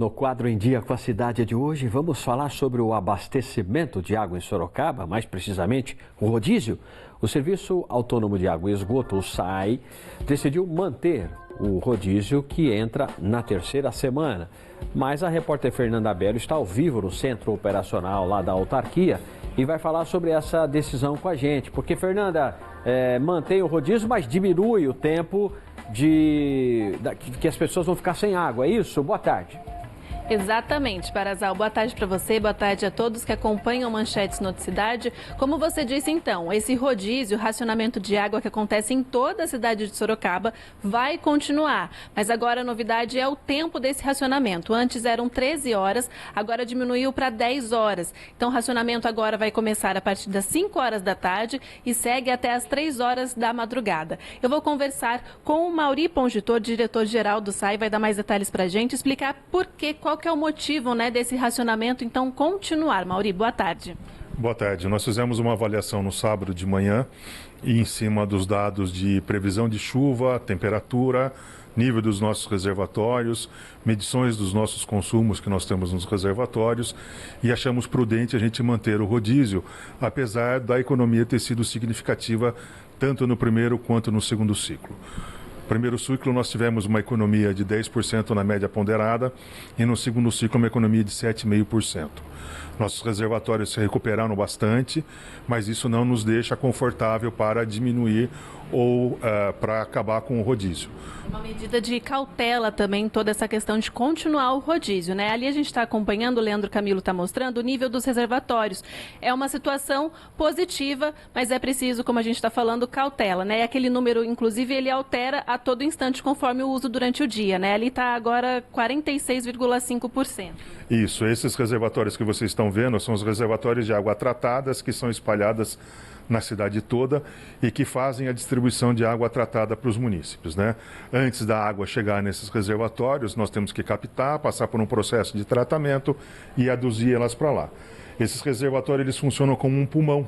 No quadro Em Dia com a Cidade de hoje, vamos falar sobre o abastecimento de água em Sorocaba, mais precisamente o rodízio. O Serviço Autônomo de Água e Esgoto, o SAI, decidiu manter o rodízio que entra na terceira semana. Mas a repórter Fernanda Belo está ao vivo no centro operacional lá da autarquia e vai falar sobre essa decisão com a gente. Porque, Fernanda, mantém o rodízio, mas diminui o tempo que as pessoas vão ficar sem água, é isso? Boa tarde. Exatamente, Barazal. Boa tarde para você, boa tarde a todos que acompanham Manchetes Noticidade. Como você disse então, esse rodízio, racionamento de água que acontece em toda a cidade de Sorocaba vai continuar. Mas agora a novidade é o tempo desse racionamento. Antes eram 13 horas, agora diminuiu para 10 horas. Então o racionamento agora vai começar a partir das 5 horas da tarde e segue até as 3 horas da madrugada. Eu vou conversar com o Mauri Pongitor, diretor-geral do SAI, vai dar mais detalhes para a gente, explicar qual que é o motivo, desse racionamento, então, continuar. Mauri, boa tarde. Boa tarde. Nós fizemos uma avaliação no sábado de manhã e em cima dos dados de previsão de chuva, temperatura, nível dos nossos reservatórios, medições dos nossos consumos que nós temos nos reservatórios e achamos prudente a gente manter o rodízio, apesar da economia ter sido significativa tanto no primeiro quanto no segundo ciclo. No primeiro ciclo nós tivemos uma economia de 10% na média ponderada e no segundo ciclo uma economia de 7,5%. Nossos reservatórios se recuperaram bastante, mas isso não nos deixa confortável para diminuir ou para acabar com o rodízio. Uma medida de cautela também, toda essa questão de continuar o rodízio, Ali a gente está acompanhando, o Leandro Camilo está mostrando o nível dos reservatórios. É uma situação positiva, mas é preciso, como a gente está falando, cautela, Aquele número, inclusive, ele altera a todo instante conforme o uso durante o dia, Ali está agora 46,5%. Isso, esses reservatórios que vocês estão vendo são os reservatórios de água tratadas que são espalhadas na cidade toda e que fazem a distribuição de água tratada para os munícipes, Antes da água chegar nesses reservatórios, nós temos que captar, passar por um processo de tratamento e aduzir elas para lá. Esses reservatórios eles funcionam como um pulmão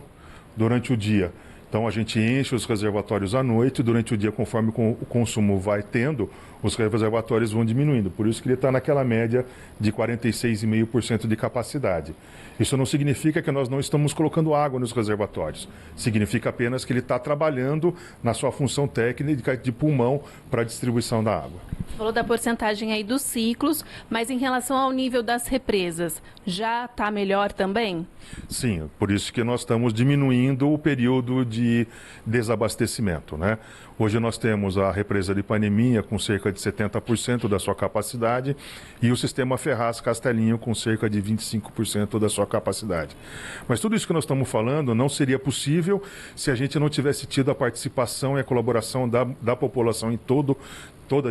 durante o dia. Então a gente enche os reservatórios à noite, durante o dia, conforme o consumo vai tendo, os reservatórios vão diminuindo. Por isso que ele está naquela média de 46,5% de capacidade. Isso não significa que nós não estamos colocando água nos reservatórios. Significa apenas que ele está trabalhando na sua função técnica de pulmão para a distribuição da água. Falou da porcentagem aí dos ciclos, mas em relação ao nível das represas, já está melhor também? Sim, por isso que nós estamos diminuindo o período de desabastecimento, Hoje nós temos a represa de Ipaneminha com cerca de 70% da sua capacidade e o sistema Ferraz Castelinho com cerca de 25% da sua capacidade. Mas tudo isso que nós estamos falando não seria possível se a gente não tivesse tido a participação e a colaboração da população em toda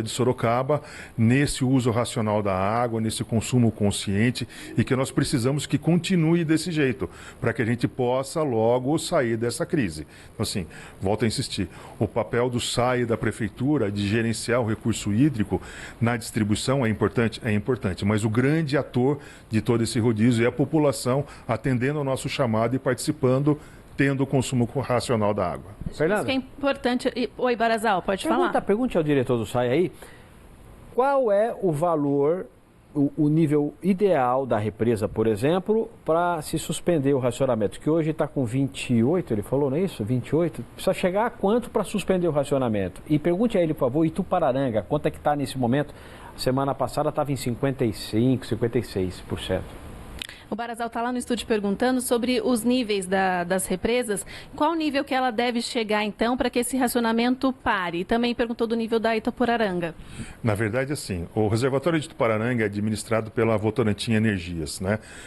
de Sorocaba, nesse uso racional da água, nesse consumo consciente e que nós precisamos que continue desse jeito, para que a gente possa logo sair dessa crise. Então, assim, volto a insistir, o papel do SAI e da Prefeitura de gerenciar o recurso hídrico na distribuição é importante, mas o grande ator de todo esse rodízio é a população atendendo ao nosso chamado e participando, tendo o consumo racional da água. Fernanda, isso que é importante. Oi, Barazal, pode falar. Pergunte ao diretor do SAI aí, qual é o valor, o nível ideal da represa, por exemplo, para se suspender o racionamento? Que hoje está com 28, ele falou, não é isso? 28? Precisa chegar a quanto para suspender o racionamento? E pergunte a ele, por favor, Itupararanga, quanto é que está nesse momento? Semana passada estava em 55%, 56%. O Barazal está lá no estúdio perguntando sobre os níveis das represas. Qual nível que ela deve chegar, então, para que esse racionamento pare? E também perguntou do nível da Itupararanga. Na verdade, assim, o reservatório de Itupararanga é administrado pela Votorantim Energias,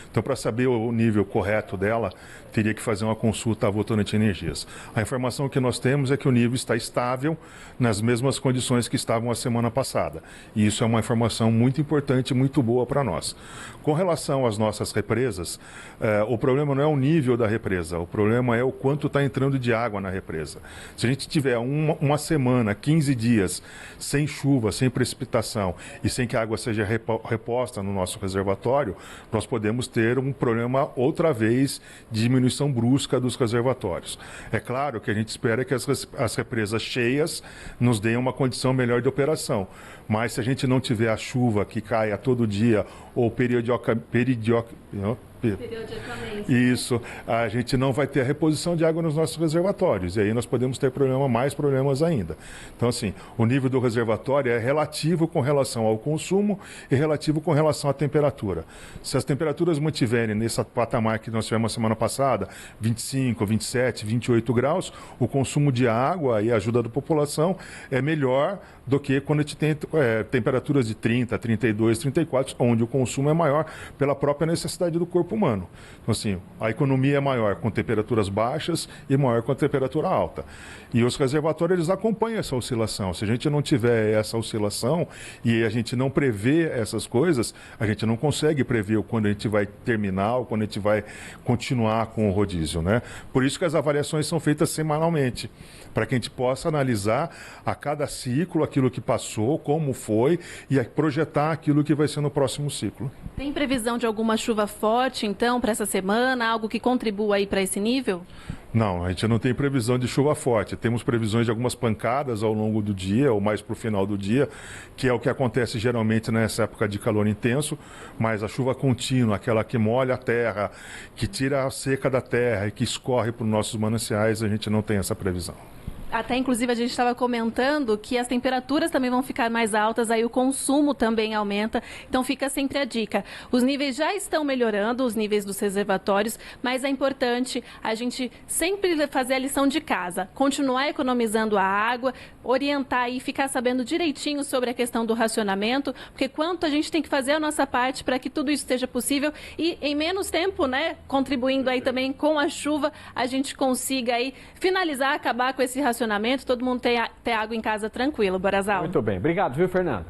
Então, para saber o nível correto dela, teria que fazer uma consulta à Votorantim Energias. A informação que nós temos é que o nível está estável nas mesmas condições que estavam a semana passada. E isso é uma informação muito importante, muito boa para nós. Com relação às nossas represas, o problema não é o nível da represa, o problema é o quanto está entrando de água na represa. Se a gente tiver uma semana, 15 dias, sem chuva, sem precipitação e sem que a água seja reposta no nosso reservatório, nós podemos ter um problema outra vez de diminuição brusca dos reservatórios. É claro que a gente espera que as represas cheias nos deem uma condição melhor de operação, Mas se a gente não tiver a chuva que cai a todo dia ou isso, a gente não vai ter a reposição de água nos nossos reservatórios. E aí nós podemos ter mais problemas ainda. Então, assim, o nível do reservatório é relativo com relação ao consumo e relativo com relação à temperatura. Se as temperaturas mantiverem nesse patamar que nós tivemos semana passada, 25, 27, 28 graus, o consumo de água e a ajuda da população é melhor do que quando a gente tem temperaturas de 30, 32, 34, onde o consumo é maior pela própria necessidade do corpo humano. Então, assim, a economia é maior com temperaturas baixas e maior com a temperatura alta. E os reservatórios, eles acompanham essa oscilação. Se a gente não tiver essa oscilação e a gente não prevê essas coisas, a gente não consegue prever quando a gente vai terminar ou quando a gente vai continuar com o rodízio, né? Por isso que as avaliações são feitas semanalmente, para que a gente possa analisar a cada ciclo aquilo que passou, como foi, e projetar aquilo que vai ser no próximo ciclo. Tem previsão de alguma chuva forte, então, para essa semana? Algo que contribua aí para esse nível? Não, a gente não tem previsão de chuva forte. Temos previsões de algumas pancadas ao longo do dia, ou mais para o final do dia, que é o que acontece geralmente nessa época de calor intenso, mas a chuva contínua, aquela que molha a terra, que tira a seca da terra e que escorre para os nossos mananciais, a gente não tem essa previsão. Até, inclusive, a gente estava comentando que as temperaturas também vão ficar mais altas, aí o consumo também aumenta. Então, fica sempre a dica. Os níveis já estão melhorando, os níveis dos reservatórios, mas é importante a gente sempre fazer a lição de casa, continuar economizando a água, orientar e ficar sabendo direitinho sobre a questão do racionamento, porque quanto a gente tem que fazer a nossa parte para que tudo isso seja possível e em menos tempo, né, contribuindo aí também com a chuva, a gente consiga aí finalizar, acabar com esse racionamento, todo mundo ter água em casa tranquilo, Borazal. Muito bem, obrigado, viu, Fernanda?